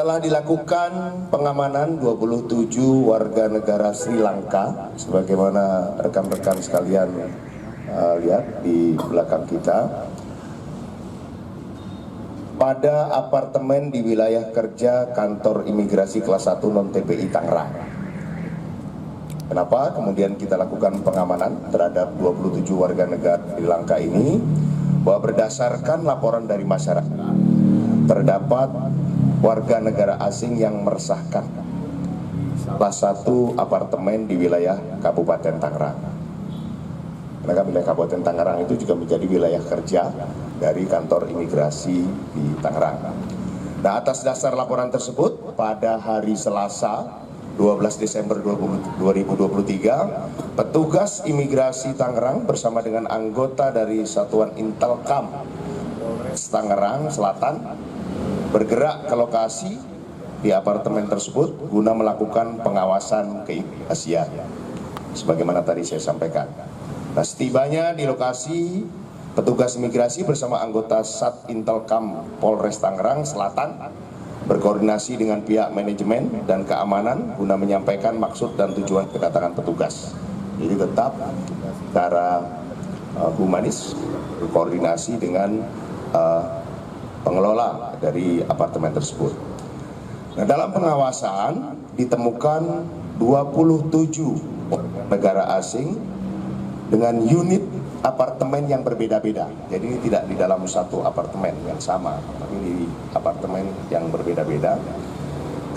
Telah dilakukan pengamanan 27 warga negara Sri Lanka, sebagaimana rekan-rekan sekalian lihat di belakang kita, pada apartemen di wilayah kerja kantor imigrasi kelas 1 non-TPI Tangerang. Kenapa kemudian kita lakukan pengamanan terhadap 27 warga negara Sri Lanka ini? Bahwa berdasarkan laporan dari masyarakat, terdapat warga negara asing yang meresahkan salah satu apartemen di wilayah Kabupaten Tangerang. Karena wilayah Kabupaten Tangerang itu juga menjadi wilayah kerja dari kantor imigrasi di Tangerang. Nah, atas dasar laporan tersebut, pada hari Selasa 12 Desember 2023, petugas imigrasi Tangerang bersama dengan anggota dari Satuan Intelkam Tangerang Selatan bergerak ke lokasi di apartemen tersebut guna melakukan pengawasan keimigrasian, sebagaimana tadi saya sampaikan. Nah, setibanya di lokasi, petugas imigrasi bersama anggota Sat Intelkam Polres Tangerang Selatan berkoordinasi dengan pihak manajemen dan keamanan guna menyampaikan maksud dan tujuan kedatangan petugas. Jadi tetap secara humanis berkoordinasi dengan pengelola dari apartemen tersebut. Nah, dalam pengawasan ditemukan 27 negara asing dengan unit apartemen yang berbeda-beda. Jadi ini tidak di dalam satu apartemen yang sama, tapi di apartemen yang berbeda-beda.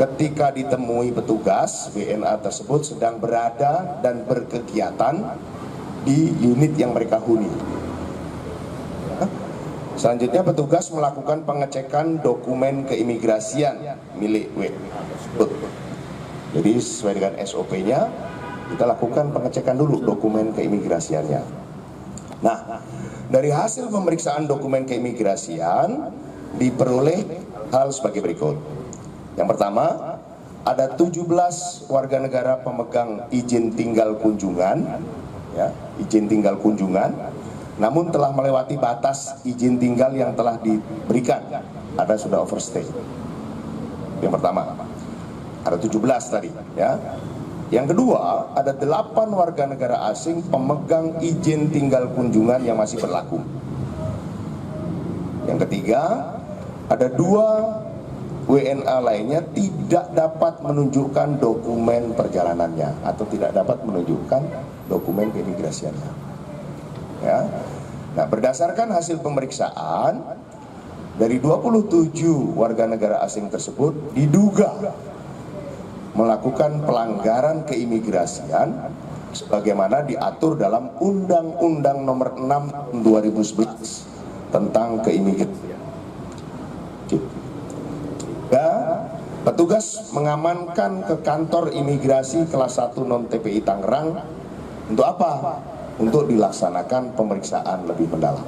Ketika ditemui petugas, WNA tersebut sedang berada dan berkegiatan di unit yang mereka huni. Selanjutnya petugas melakukan pengecekan dokumen keimigrasian milik W. Jadi sesuai dengan SOP-nya, kita lakukan pengecekan dulu dokumen keimigrasiannya. Nah, dari hasil pemeriksaan dokumen keimigrasian diperoleh hal sebagai berikut. Yang pertama, ada 17 warga negara pemegang izin tinggal kunjungan, ya, izin tinggal kunjungan, namun telah melewati batas izin tinggal yang telah diberikan, ada sudah overstay. Yang pertama, ada 17 tadi, ya. Yang kedua, ada 8 warga negara asing pemegang izin tinggal kunjungan yang masih berlaku. Yang ketiga, ada 2 WNA lainnya tidak dapat menunjukkan dokumen perjalanannya atau tidak dapat menunjukkan dokumen keimigrasiannya. Ya. Nah, berdasarkan hasil pemeriksaan dari 27 warga negara asing tersebut diduga melakukan pelanggaran keimigrasian sebagaimana diatur dalam Undang-Undang Nomor 6 2011 tentang keimigrasian. Petugas mengamankan ke kantor imigrasi kelas 1 non-TPI Tangerang untuk apa? Untuk dilaksanakan pemeriksaan lebih mendalam.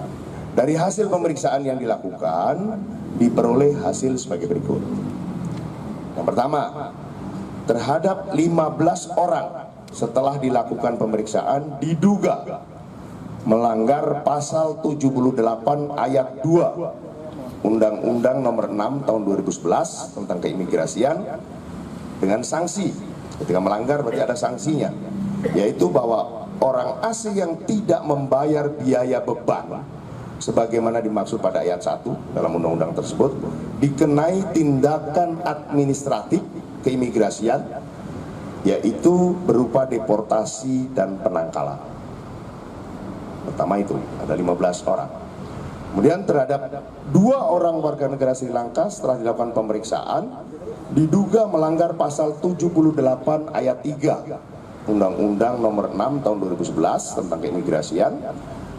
Dari hasil pemeriksaan yang dilakukan, diperoleh hasil sebagai berikut. Yang pertama, terhadap 15 orang setelah dilakukan pemeriksaan diduga melanggar pasal 78 ayat 2 Undang-Undang Nomor 6 tahun 2011 tentang keimigrasian dengan sanksi. Ketika melanggar berarti ada sanksinya, yaitu bahwa orang asing yang tidak membayar biaya beban sebagaimana dimaksud pada ayat 1 dalam undang-undang tersebut dikenai tindakan administratif keimigrasian, yaitu berupa deportasi dan penangkalan. Pertama itu ada 15 orang. Kemudian terhadap 2 orang warga negara Sri Lanka setelah dilakukan pemeriksaan diduga melanggar pasal 78 ayat 3 Undang-Undang Nomor 6 Tahun 2011 tentang keimigrasian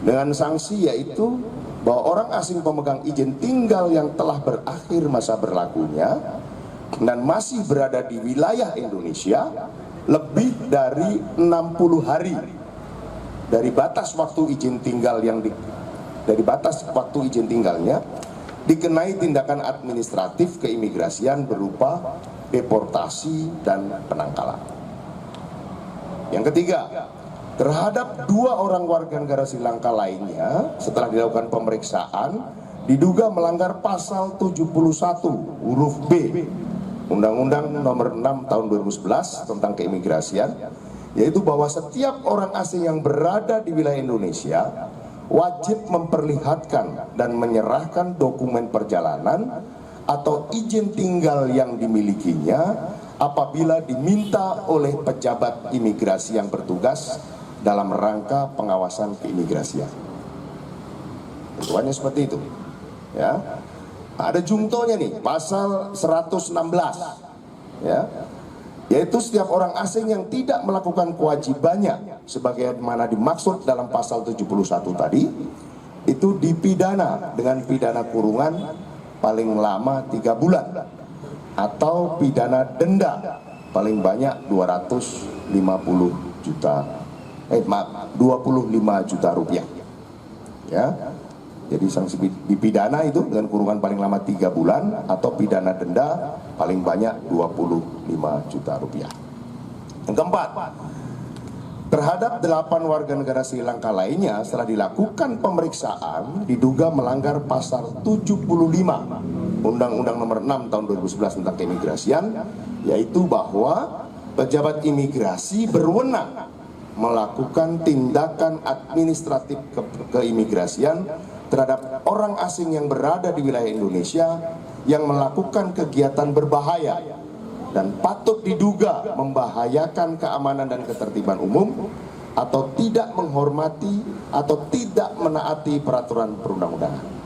dengan sanksi yaitu bahwa orang asing pemegang izin tinggal yang telah berakhir masa berlakunya dan masih berada di wilayah Indonesia lebih dari 60 hari dari batas waktu izin tinggal dari batas waktu izin tinggalnya dikenai tindakan administratif keimigrasian berupa deportasi dan penangkalan. Yang ketiga, terhadap 2 orang warga negara Sri Lanka lainnya setelah dilakukan pemeriksaan diduga melanggar pasal 71 huruf B Undang-Undang Nomor 6 Tahun 2011 tentang keimigrasian, yaitu bahwa setiap orang asing yang berada di wilayah Indonesia wajib memperlihatkan dan menyerahkan dokumen perjalanan atau izin tinggal yang dimilikinya apabila diminta oleh pejabat imigrasi yang bertugas dalam rangka pengawasan keimigrasian. Tentuannya seperti itu. Ya. Ada jungtonya nih, pasal 116. Ya. Yaitu setiap orang asing yang tidak melakukan kewajibannya sebagaimana dimaksud dalam pasal 71 tadi itu dipidana dengan pidana kurungan paling lama 3 bulan atau pidana denda paling banyak 25 juta rupiah. Ya. Jadi sanksi dipidana itu dengan kurungan paling lama 3 bulan atau pidana denda paling banyak 25 juta rupiah. Yang keempat, terhadap 8 warga negara Sri Lanka lainnya setelah dilakukan pemeriksaan diduga melanggar pasal 75 Undang-Undang Nomor 6 Tahun 2011 tentang keimigrasian, yaitu bahwa pejabat imigrasi berwenang melakukan tindakan administratif keimigrasian terhadap orang asing yang berada di wilayah Indonesia yang melakukan kegiatan berbahaya dan patut diduga membahayakan keamanan dan ketertiban umum atau tidak menghormati atau tidak menaati peraturan perundang-undangan.